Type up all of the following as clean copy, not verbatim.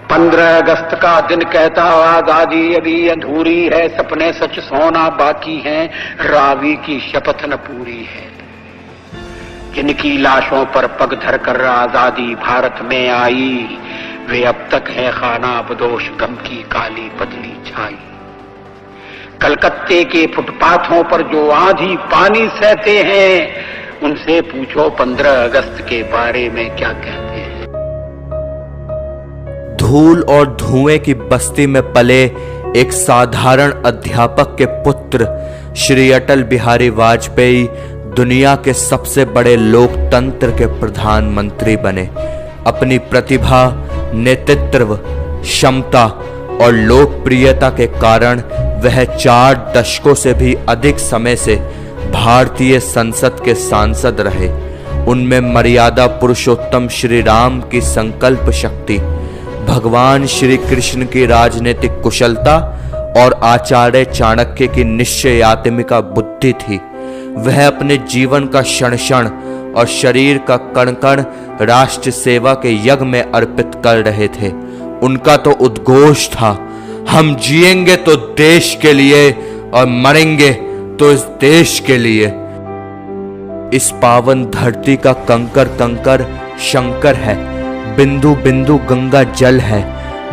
15 अगस्त का दिन कहता आजादी अभी अधूरी है, सपने सच सोना बाकी हैं, रावी की शपथ न पूरी है। जिनकी लाशों पर पग धर कर आजादी भारत में आई, वे अब तक है खाना बदोश गम की काली पतली छाई। कलकत्ते के फुटपाथों पर जो आंधी पानी सहते हैं, उनसे पूछो 15 अगस्त के बारे में क्या कहते हैं। धूल और धुएं की बस्ती में पले एक साधारण अध्यापक के पुत्र श्री अटल बिहारी वाजपेयी दुनिया के सबसे बड़े लोकतंत्र के प्रधानमंत्री बने। अपनी प्रतिभा, नेतृत्व क्षमता और लोकप्रियता के कारण वह 4 दशकों से भी अधिक समय से भारतीय संसद के सांसद रहे। उनमें मर्यादा पुरुषोत्तम श्री राम की संकल्प शक्ति, भगवान श्री कृष्ण की राजनीतिक कुशलता और आचार्य चाणक्य की निश्चयात्मिका बुद्धि थी। वह अपने जीवन का क्षण क्षण और शरीर का कण कण राष्ट्र सेवा के यज्ञ में अर्पित कर रहे थे। उनका तो उद्घोष था, हम जिएंगे तो देश के लिए और मरेंगे तो इस देश के लिए। इस पावन धरती का कंकर कंकर शंकर है, बिंदु बिंदु गंगा जल है।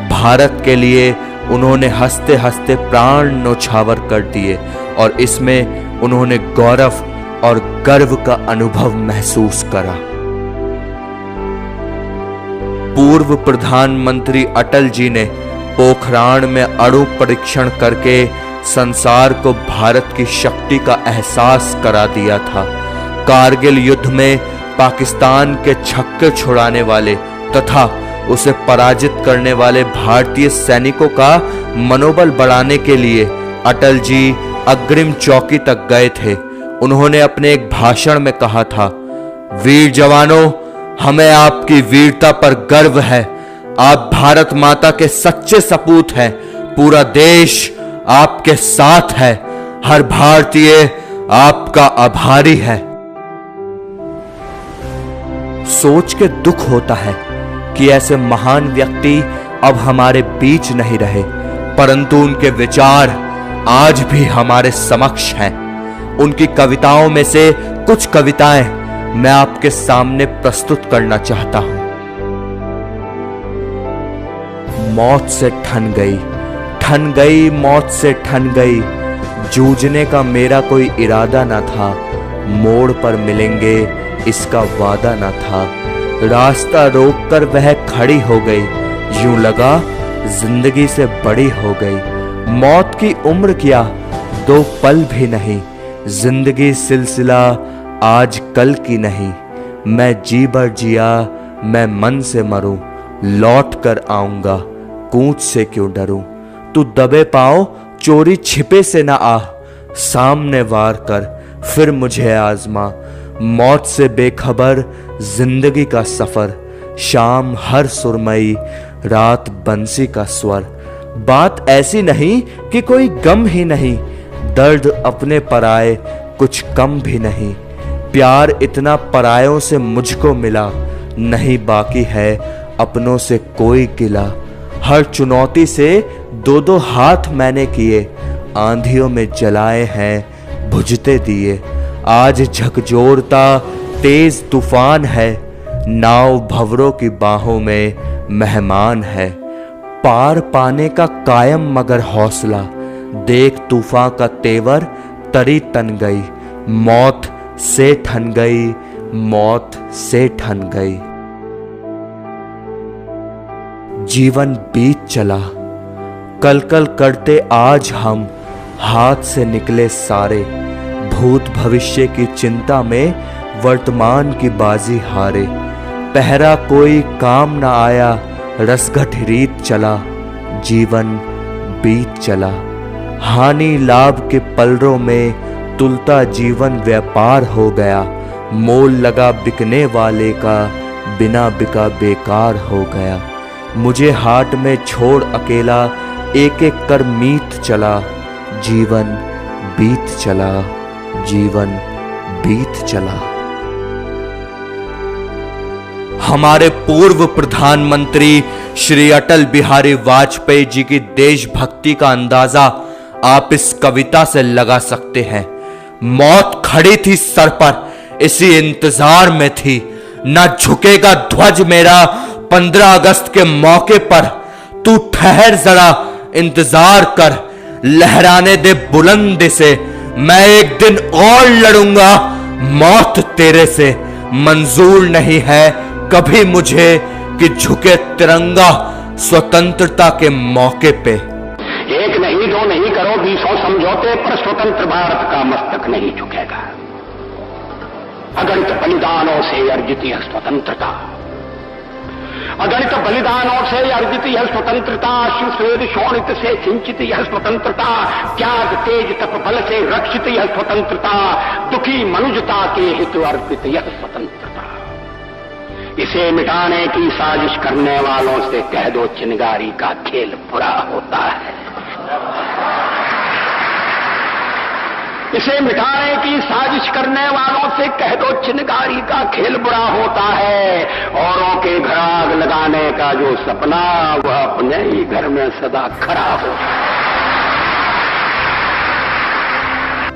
भारत के लिए उन्होंने हंसते हंसते प्राण न्योछावर कर दिए और इसमें उन्होंने गौरव और गर्व का अनुभव महसूस करा। पूर्व प्रधानमंत्री अटल जी ने पोखरान में अणु परीक्षण करके संसार को भारत की शक्ति का एहसास करा दिया था। कारगिल युद्ध में पाकिस्तान के छक्के छुड़ाने वाले तथा उसे पराजित करने वाले भारतीय सैनिकों का मनोबल बढ़ाने के लिए अटल जी अग्रिम चौकी तक गए थे। उन्होंने अपने एक भाषण में कहा था, वीर जवानों, हमें आपकी वीरता पर गर्व है। आप भारत माता के सच्चे सपूत हैं। पूरा देश आपके साथ है। हर भारतीय आपका आभारी है। सोच के दुख होता है कि ऐसे महान व्यक्ति अब हमारे बीच नहीं रहे, परंतु उनके विचार आज भी हमारे समक्ष हैं। उनकी कविताओं में से कुछ कविताएं मैं आपके सामने प्रस्तुत करना चाहता हूं। मौत से ठन गई मौत से ठन गई, जूझने का मेरा कोई इरादा ना था, मोड़ पर मिलेंगे इसका वादा ना था। रास्ता रोककर वह खड़ी हो गई, यूं लगा जिंदगी से बड़ी हो गई। मौत की उम्र क्या 2 पल भी नहीं, जिंदगी सिलसिला आज कल की नहीं। मैं जी भर जिया मैं मन से मरूं, लौट कर आऊंगा कूच से क्यों डरूं। तू दबे पाओ चोरी छिपे से ना आ, सामने वार कर फिर मुझे आजमा। मौत से बेखबर जिंदगी का सफर, शाम हर सुरमई रात बंसी का स्वर। बात ऐसी नहीं कि कोई गम ही नहीं, दर्द अपने पराए कुछ कम भी नहीं। प्यार इतना परायों से मुझको मिला, नहीं बाकी है अपनों से कोई गिला। हर चुनौती से 2-2 हाथ मैंने किए, आंधियों में जलाए हैं बुझते दिए। आज झकझोरता तेज तूफान है, नाव भंवरों की बाहों में मेहमान है। पार पाने का कायम मगर हौसला, देख तूफान का तेवर तरी तन गई। मौत से ठन गई, मौत से ठन गई। जीवन बीत चला, कल कल करते आज हम, हाथ से निकले सारे। भूत भविष्य की चिंता में वर्तमान की बाजी हारे। पहरा कोई काम न आया, रसघट रीत चला, जीवन बीत चला। हानि लाभ के पलरों में तुलता जीवन व्यापार हो गया। मोल लगा बिकने वाले का, बिना बिका बेकार हो गया। मुझे हाट में छोड़ अकेला, एक एक कर मीत चला। जीवन बीत चला, जीवन बीत चला। हमारे पूर्व प्रधानमंत्री श्री अटल बिहारी वाजपेयी जी की देशभक्ति का अंदाजा आप इस कविता से लगा सकते हैं। मौत खड़ी थी सर पर, इसी इंतजार में थी, न झुकेगा ध्वज मेरा 15 अगस्त के मौके पर। तू ठहर जरा, इंतजार कर, लहराने दे बुलंद से, मैं एक दिन और लड़ूंगा मौत तेरे से। मंजूर नहीं है कभी मुझे कि झुके तिरंगा स्वतंत्रता के मौके पे। एक नहीं दो नहीं करो 20 समझौते पर स्वतंत्र भारत का मस्तक नहीं झुकेगा। अगणित बलिदानों से अर्जित यह स्वतंत्रता, अगणित बलिदानों से अर्जित यह स्वतंत्रता, अश्रुस्वेद शोणित से सिंचित यह स्वतंत्रता, त्याग तेज तप बल से रक्षित यह स्वतंत्रता, दुखी मनुजता के हित अर्पित यह स्वतंत्रता। इसे मिटाने की साजिश करने वालों से कह दो चिनगारी का खेल बुरा होता है। इसे मिटाने की साजिश करने वालों से कह दो चिनगारी का खेल बुरा होता है। औरों के घर आग लगाने का जो सपना वह अपने ही घर में सदा खड़ा होता है।